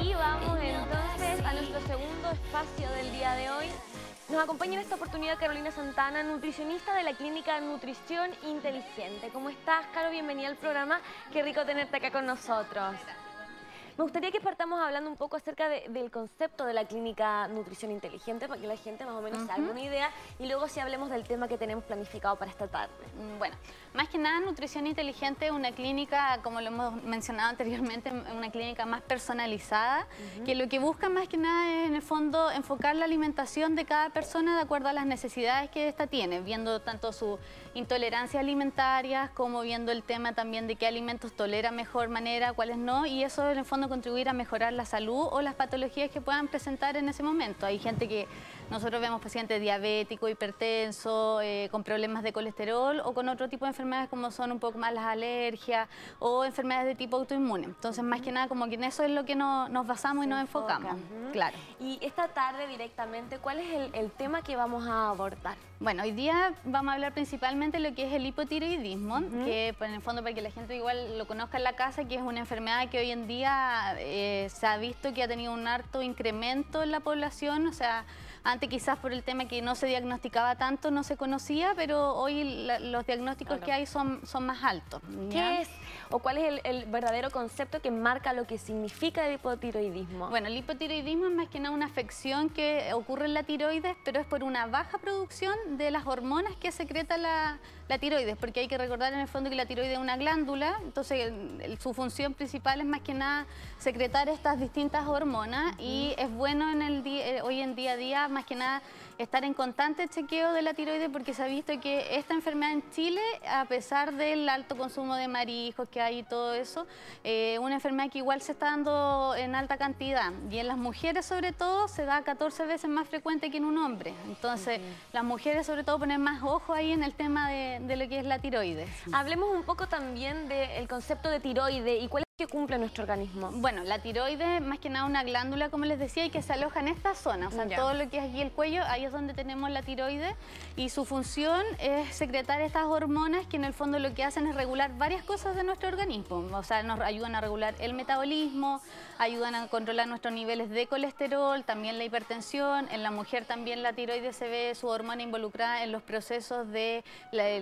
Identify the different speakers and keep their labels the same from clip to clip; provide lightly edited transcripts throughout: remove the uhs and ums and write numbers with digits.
Speaker 1: Y vamos entonces a nuestro segundo espacio del día de hoy. Nos acompaña en esta oportunidad Carolina Santana, nutricionista de la clínica Nutrición Inteligente. ¿Cómo estás, Caro? Bienvenida al programa. Qué rico tenerte acá con nosotros. Me gustaría que partamos hablando un poco acerca del concepto de la clínica Nutrición Inteligente, para que la gente más o menos se haga una idea, y luego si hablemos del tema que tenemos planificado para esta tarde.
Speaker 2: Bueno, más que nada Nutrición Inteligente es una clínica, como lo hemos mencionado anteriormente, una clínica más personalizada, que lo que busca más que nada es en el fondo enfocar la alimentación de cada persona de acuerdo a las necesidades que ésta tiene, viendo tanto su intolerancia alimentaria como viendo el tema también de qué alimentos tolera mejor manera, cuáles no, y eso en el fondo contribuir a mejorar la salud o las patologías que puedan presentar en ese momento. Hay gente que nosotros vemos pacientes diabéticos, hipertensos, con problemas de colesterol o con otro tipo de enfermedades como son un poco más las alergias o enfermedades de tipo autoinmune. Entonces, más que nada, como que en eso es lo que nos basamos y nos enfocamos. Claro.
Speaker 1: Y esta tarde directamente, ¿cuál es el tema que vamos a abordar?
Speaker 2: Bueno, hoy día vamos a hablar principalmente de lo que es el hipotiroidismo, que pues, en el fondo para que la gente igual lo conozca en la casa, que es una enfermedad que hoy en día se ha visto que ha tenido un harto incremento en la población, o sea, antes quizás por el tema que no se diagnosticaba tanto, no se conocía, pero hoy los diagnósticos que hay son más altos. ¿Ya?
Speaker 1: ¿Qué es o cuál es el verdadero concepto que marca lo que significa el hipotiroidismo?
Speaker 2: Bueno, el hipotiroidismo es más que nada una afección que ocurre en la tiroides, pero es por una baja producción de las hormonas que secreta la tiroides, porque hay que recordar en el fondo que la tiroides es una glándula, entonces su función principal es más que nada secretar estas distintas hormonas y es bueno hoy en día a día más que nada estar en constante chequeo de la tiroides, porque se ha visto que esta enfermedad en Chile, a pesar del alto consumo de mariscos que hay y todo eso, una enfermedad que igual se está dando en alta cantidad y en las mujeres sobre todo se da 14 veces más frecuente que en un hombre. Entonces las mujeres sobre todo ponen más ojo ahí en el tema de lo que es la tiroides.
Speaker 1: Hablemos un poco también del concepto de tiroide y cuál es que cumple nuestro organismo.
Speaker 2: Bueno, la tiroides más que nada una glándula, como les decía, y que se aloja en esta zona, o sea, todo lo que es aquí el cuello, ahí es donde tenemos la tiroides y su función es secretar estas hormonas que en el fondo lo que hacen es regular varias cosas de nuestro organismo, o sea, nos ayudan a regular el metabolismo, ayudan a controlar nuestros niveles de colesterol, también la hipertensión, en la mujer también la tiroides se ve su hormona involucrada en los procesos del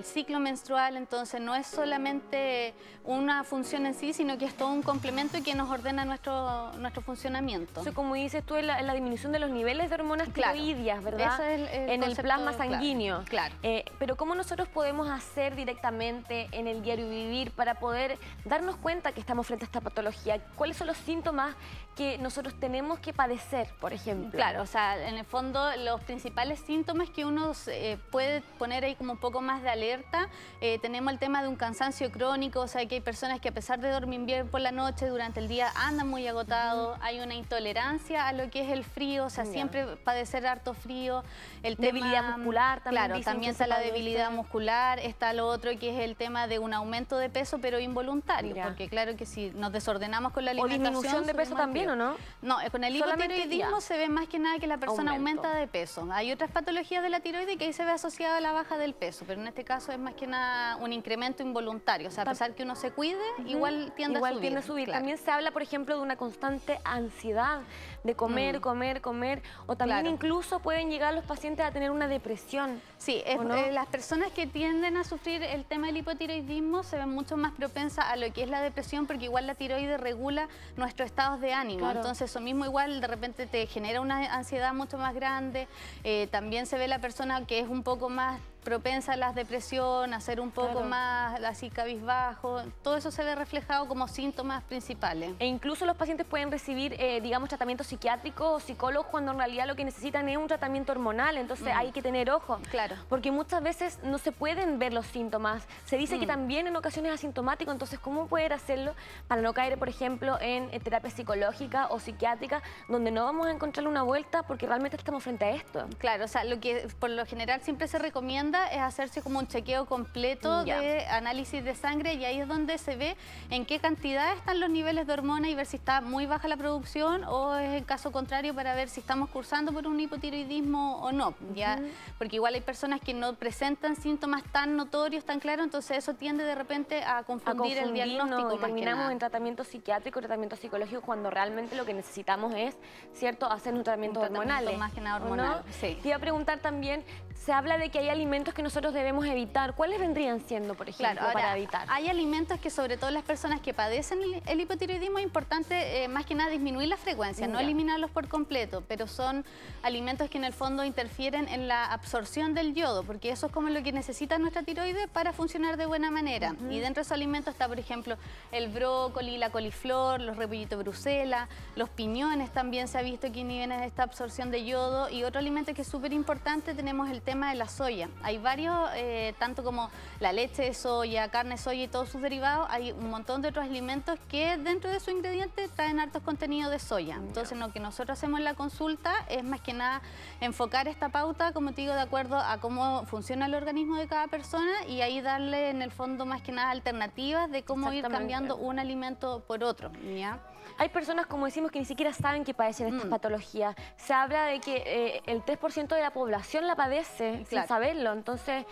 Speaker 2: ciclo menstrual, entonces no es solamente una función en sí, sino que es todo un complemento que nos ordena nuestro funcionamiento.
Speaker 1: Eso, como dices tú, es la disminución de los niveles de hormonas tiroideas, ¿verdad?
Speaker 2: Eso es
Speaker 1: en el plasma sanguíneo.
Speaker 2: Claro.
Speaker 1: Pero ¿cómo nosotros podemos hacer directamente en el diario vivir para poder darnos cuenta que estamos frente a esta patología? ¿Cuáles son los síntomas que nosotros tenemos que padecer, por ejemplo?
Speaker 2: Claro, o sea, en el fondo los principales síntomas que uno puede poner ahí como un poco más de alerta, tenemos el tema de un cansancio crónico, o sea, que hay personas que a pesar de dormir bien por la noche, durante el día andan muy agotados, hay una intolerancia a lo que es el frío, o sea, siempre padecer harto frío,
Speaker 1: debilidad muscular también.
Speaker 2: Claro, también está la debilidad muscular, está lo otro que es el tema de un aumento de peso, pero involuntario, porque claro que si nos desordenamos con la alimentación...
Speaker 1: ¿O disminución de peso también o no?
Speaker 2: No, con el hipotiroidismo se ve más que nada que la persona aumenta de peso. Hay otras patologías de la tiroides que ahí se ve asociada a la baja del peso, pero en este caso es más que nada un incremento involuntario, o sea, a pesar que uno se cuide, igual tiende a subir.
Speaker 1: Claro. También se habla, por ejemplo, de una constante ansiedad de comer, comer, o también incluso pueden llegar los pacientes a tener una depresión.
Speaker 2: Sí, las personas que tienden a sufrir el tema del hipotiroidismo se ven mucho más propensas a lo que es la depresión, porque igual la tiroides regula nuestros estados de ánimo, entonces eso mismo igual de repente te genera una ansiedad mucho más grande, también se ve la persona que es un poco más propensa a la depresión, a ser un poco más así cabizbajo, todo eso se ve reflejado como síntomas principales.
Speaker 1: E incluso los pacientes pueden recibir, digamos, tratamiento psiquiátrico o psicólogos cuando en realidad lo que necesitan es un tratamiento hormonal, entonces hay que tener ojo.
Speaker 2: Claro.
Speaker 1: Porque muchas veces no se pueden ver los síntomas, se dice que también en ocasiones es asintomático, entonces ¿cómo poder hacerlo para no caer, por ejemplo, en terapia psicológica o psiquiátrica, donde no vamos a encontrarle una vuelta porque realmente estamos frente a esto?
Speaker 2: Claro, o sea, lo que por lo general siempre se recomienda recomienda es hacerse como un chequeo completo de análisis de sangre, y ahí es donde se ve en qué cantidad están los niveles de hormona y ver si está muy baja la producción, o es el caso contrario para ver si estamos cursando por un hipotiroidismo o no, ¿ya? Porque igual hay personas que no presentan síntomas tan notorios, tan claros, entonces eso tiende de repente a confundir el diagnóstico.
Speaker 1: Y terminamos en tratamiento psiquiátrico, tratamiento psicológico, cuando realmente lo que necesitamos es, ¿cierto?, hacer un tratamiento hormonal.
Speaker 2: Más que nada hormonal,
Speaker 1: ¿no?
Speaker 2: sí.
Speaker 1: Te iba a preguntar también, se habla de que hay alimentos que nosotros debemos evitar. ¿Cuáles vendrían siendo, por ejemplo, para evitar?
Speaker 2: Hay alimentos que, sobre todo las personas que padecen el hipotiroidismo, es importante más que nada disminuir la frecuencia, no eliminarlos por completo, pero son alimentos que en el fondo interfieren en la absorción del yodo, porque eso es como lo que necesita nuestra tiroides para funcionar de buena manera. Y dentro de esos alimentos está, por ejemplo, el brócoli, la coliflor, los repollitos Bruselas, los piñones también se ha visto que inhiben esta absorción de yodo. Y otro alimento que es súper importante, tenemos el tema de la soya. Hay varios, tanto como la leche de soya, carne de soya y todos sus derivados, hay un montón de otros alimentos que dentro de su ingrediente traen hartos contenidos de soya. Entonces lo que nosotros hacemos en la consulta es más que nada enfocar esta pauta, como te digo, de acuerdo a cómo funciona el organismo de cada persona, y ahí darle en el fondo más que nada alternativas de cómo ir cambiando un alimento por otro, ¿ya?
Speaker 1: Hay personas, como decimos, que ni siquiera saben que padecen estas patologías. Se habla de que el 3% de la población la padece sin saberlo. Entonces,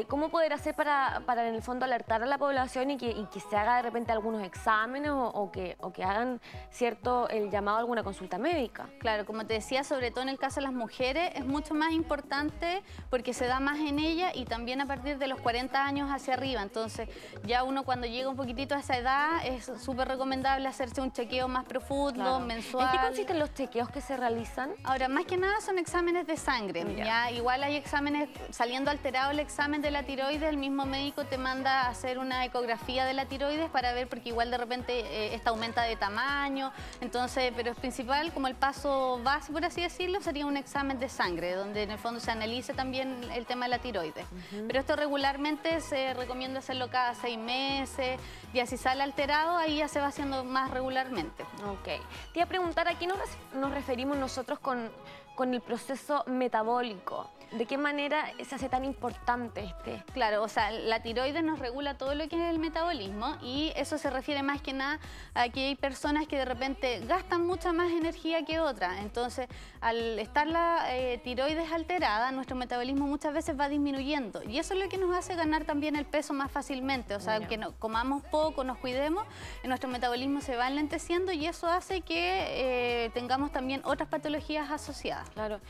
Speaker 1: ¿cómo poder hacer para en el fondo alertar a la población y que se haga de repente algunos exámenes o que hagan cierto el llamado a alguna consulta médica?
Speaker 2: Claro, como te decía, sobre todo en el caso de las mujeres es mucho más importante porque se da más en ella, y también a partir de los 40 años hacia arriba. Entonces ya uno cuando llega un poquitito a esa edad es súper recomendable hacerse un chequeo más profundo, mensual.
Speaker 1: ¿En qué consisten los chequeos que se realizan?
Speaker 2: Ahora, más que nada son exámenes de sangre. ¿Ya? Igual hay exámenes, saliendo alterado el examen de la tiroides, el mismo médico te manda a hacer una ecografía de la tiroides para ver, porque igual de repente esta aumenta de tamaño. Entonces, pero es principal, como el paso base, por así decirlo, sería un examen de sangre, donde en el fondo se analice también el tema de la tiroides. Pero esto regularmente se recomienda hacerlo cada 6 meses, y así sale alterado, ahí ya se va haciendo más regularmente.
Speaker 1: Ok. Te iba a preguntar, ¿a qué nos referimos nosotros con el proceso metabólico? ¿De qué manera se hace tan importante este?
Speaker 2: Claro, o sea, la tiroides nos regula todo lo que es el metabolismo, y eso se refiere más que nada a que hay personas que de repente gastan mucha más energía que otras. Entonces, al estar la tiroides alterada, nuestro metabolismo muchas veces va disminuyendo, y eso es lo que nos hace ganar también el peso más fácilmente. O sea, que comamos poco, nos cuidemos, nuestro metabolismo se va enlenteciendo, y eso hace que tengamos también otras patologías asociadas.
Speaker 1: Claro,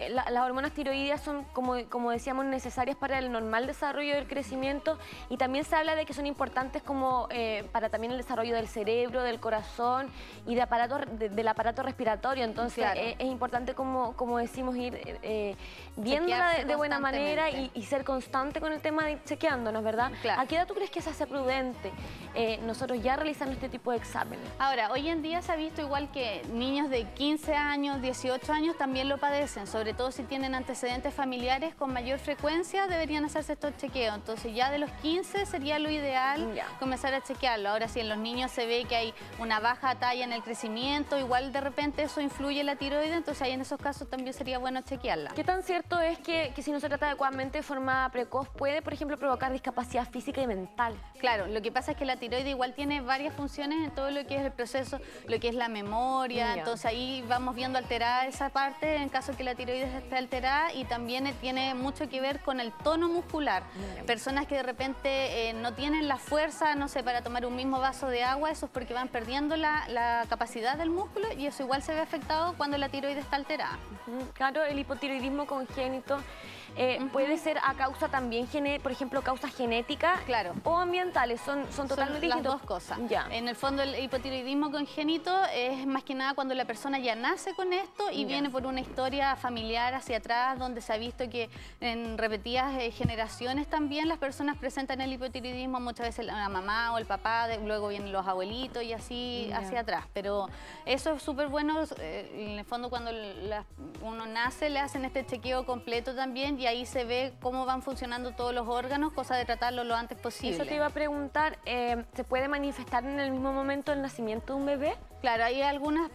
Speaker 1: las hormonas tiroideas son, como decíamos, necesarias para el normal desarrollo del crecimiento, y también se habla de que son importantes como para también el desarrollo del cerebro, del corazón y del aparato respiratorio. Entonces es importante, como decimos, ir viéndola de buena manera y ser constante con el tema de chequeándonos, ¿verdad?
Speaker 2: Claro.
Speaker 1: ¿A qué edad tú crees que se hace prudente nosotros ya realizando este tipo de exámenes?
Speaker 2: Ahora, hoy en día se ha visto igual que niños de 15 años, 18 años también lo padecen, sobre todo si tienen antecedentes familiares con mayor frecuencia, deberían hacerse estos chequeos. Entonces ya de los 15 sería lo ideal comenzar a chequearlo. Ahora, si en los niños se ve que hay una baja talla en el crecimiento, igual de repente eso influye en la tiroides, entonces ahí en esos casos también sería bueno chequearla.
Speaker 1: ¿Qué tan cierto es que si no se trata adecuadamente de forma precoz puede, por ejemplo, provocar discapacidad física y mental?
Speaker 2: Claro, lo que pasa es que la tiroides igual tiene varias funciones en todo lo que es el proceso, lo que es la memoria, entonces ahí vamos viendo alterada esa parte en caso de que la tiroides esté alterada, y también tiene mucho que ver con el tono muscular. Personas que de repente no tienen la fuerza, no sé, para tomar un mismo vaso de agua, eso es porque van perdiendo la capacidad del músculo, y eso igual se ve afectado cuando la tiroides está alterada.
Speaker 1: Claro, el hipotiroidismo congénito puede ser a causa también, por ejemplo, causas genéticas o ambientales, son totalmente
Speaker 2: las dos cosas. En el fondo, el hipotiroidismo congénito es más que nada cuando la persona ya nace con esto y viene por una historia familiar hacia atrás, donde se ha visto que en repetidas generaciones también las personas presentan el hipotiroidismo, muchas veces la mamá o el papá, luego vienen los abuelitos y así hacia atrás. Pero eso es súper bueno, en el fondo cuando uno nace le hacen este chequeo completo también, y ahí se ve cómo van funcionando todos los órganos, cosa de tratarlo lo antes posible.
Speaker 1: Eso te iba a preguntar, ¿se puede manifestar en el mismo momento del nacimiento de un bebé?
Speaker 2: Claro, hay algunas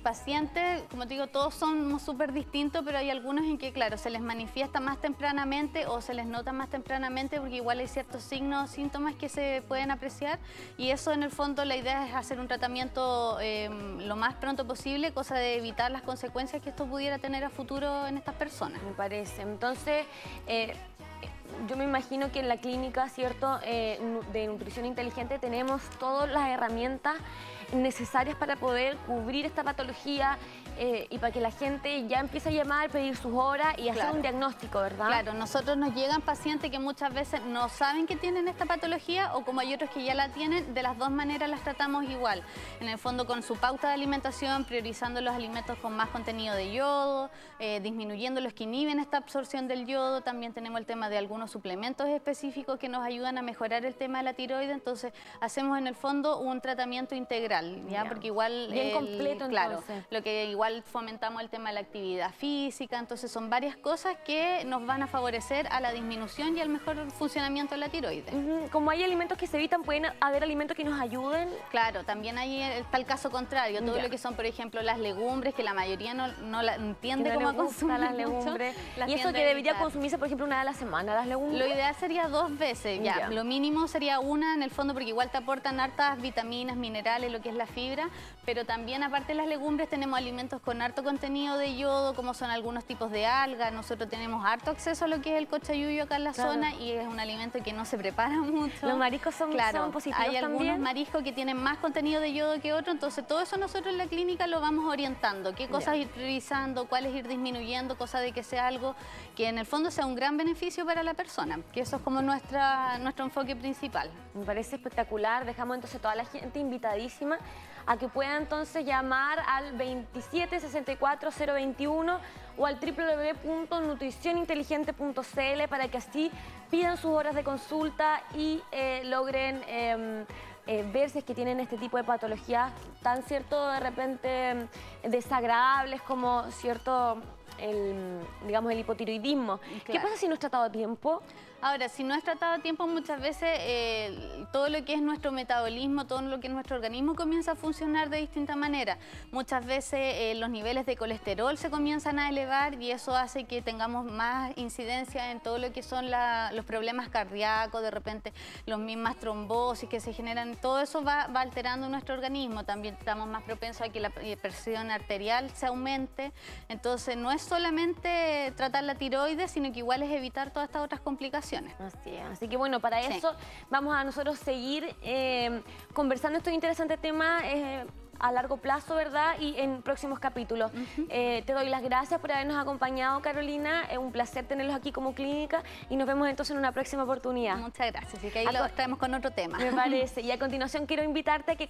Speaker 2: pacientes, como te digo, todos son súper distintos, pero hay algunos en que, claro, se les manifiesta más tempranamente o se les nota más tempranamente porque igual hay ciertos signos o síntomas que se pueden apreciar y eso en el fondo la idea es hacer un tratamiento lo más pronto posible, cosa de evitar las consecuencias que esto pudiera tener a futuro en estas personas.
Speaker 1: Me parece. Entonces, yo me imagino que en la clínica, ¿cierto?, de nutrición inteligente tenemos todas las herramientas necesarias para poder cubrir esta patología y para que la gente ya empiece a llamar, pedir sus horas y hacer un diagnóstico, ¿verdad?
Speaker 2: Claro, nosotros nos llegan pacientes que muchas veces no saben que tienen esta patología o como hay otros que ya la tienen, de las dos maneras las tratamos igual. En el fondo con su pauta de alimentación, priorizando los alimentos con más contenido de yodo, disminuyendo los que inhiben esta absorción del yodo. También tenemos el tema de algunos suplementos específicos que nos ayudan a mejorar el tema de la tiroides. Entonces hacemos en el fondo un tratamiento integral, ¿ya? Porque igual...
Speaker 1: Bien completo,
Speaker 2: claro,
Speaker 1: entonces.
Speaker 2: lo que igual fomentamos el tema de la actividad física, entonces son varias cosas que nos van a favorecer a la disminución y al mejor funcionamiento de la tiroides.
Speaker 1: Como hay alimentos que se evitan, ¿pueden haber alimentos que nos ayuden?
Speaker 2: Claro, también ahí está el caso contrario, todo lo que son, por ejemplo, las legumbres, que la mayoría no la entiende cómo consumir
Speaker 1: las legumbres. Y eso que debería consumirse, por ejemplo, una vez a la semana, las legumbres.
Speaker 2: Lo ideal sería 2 veces, ya. Lo mínimo sería una en el fondo, porque igual te aportan hartas vitaminas, minerales, lo que es la fibra, pero también aparte de las legumbres tenemos alimentos con harto contenido de yodo, como son algunos tipos de algas. Nosotros tenemos harto acceso a lo que es el cochayuyo acá en la zona y es un alimento que no se prepara mucho.
Speaker 1: Los mariscos son positivos
Speaker 2: hay
Speaker 1: también.
Speaker 2: Algunos mariscos que tienen más contenido de yodo que otros, entonces todo eso nosotros en la clínica lo vamos orientando, qué cosas ir priorizando, cuáles ir disminuyendo, cosa de que sea algo que en el fondo sea un gran beneficio para la persona, que eso es como nuestro enfoque principal.
Speaker 1: Me parece espectacular, dejamos entonces toda la gente invitadísima a que pueda entonces llamar al 27 64 021 o al www.nutricioninteligente.cl para que así pidan sus horas de consulta y logren ver si es que tienen este tipo de patologías tan cierto de repente desagradables como cierto digamos el hipotiroidismo. Claro. ¿Qué pasa si no es tratado a tiempo?
Speaker 2: Ahora, si no es tratado a tiempo, muchas veces todo lo que es nuestro metabolismo, todo lo que es nuestro organismo comienza a funcionar de distinta manera. Muchas veces los niveles de colesterol se comienzan a elevar y eso hace que tengamos más incidencia en todo lo que son los problemas cardíacos, de repente las mismas trombosis que se generan. Todo eso va alterando nuestro organismo. También estamos más propensos a que la presión arterial se aumente. Entonces, no es solamente tratar la tiroides, sino que igual es evitar todas estas otras complicaciones.
Speaker 1: Así que bueno, para eso vamos a nosotros seguir conversando estos interesantes temas a largo plazo, ¿verdad? Y en próximos capítulos. Te doy las gracias por habernos acompañado, Carolina. Es un placer tenerlos aquí como clínica y nos vemos entonces en una próxima oportunidad.
Speaker 2: Muchas gracias. Y que ahí lo traemos con otro tema.
Speaker 1: Me parece. Y a continuación quiero invitarte a que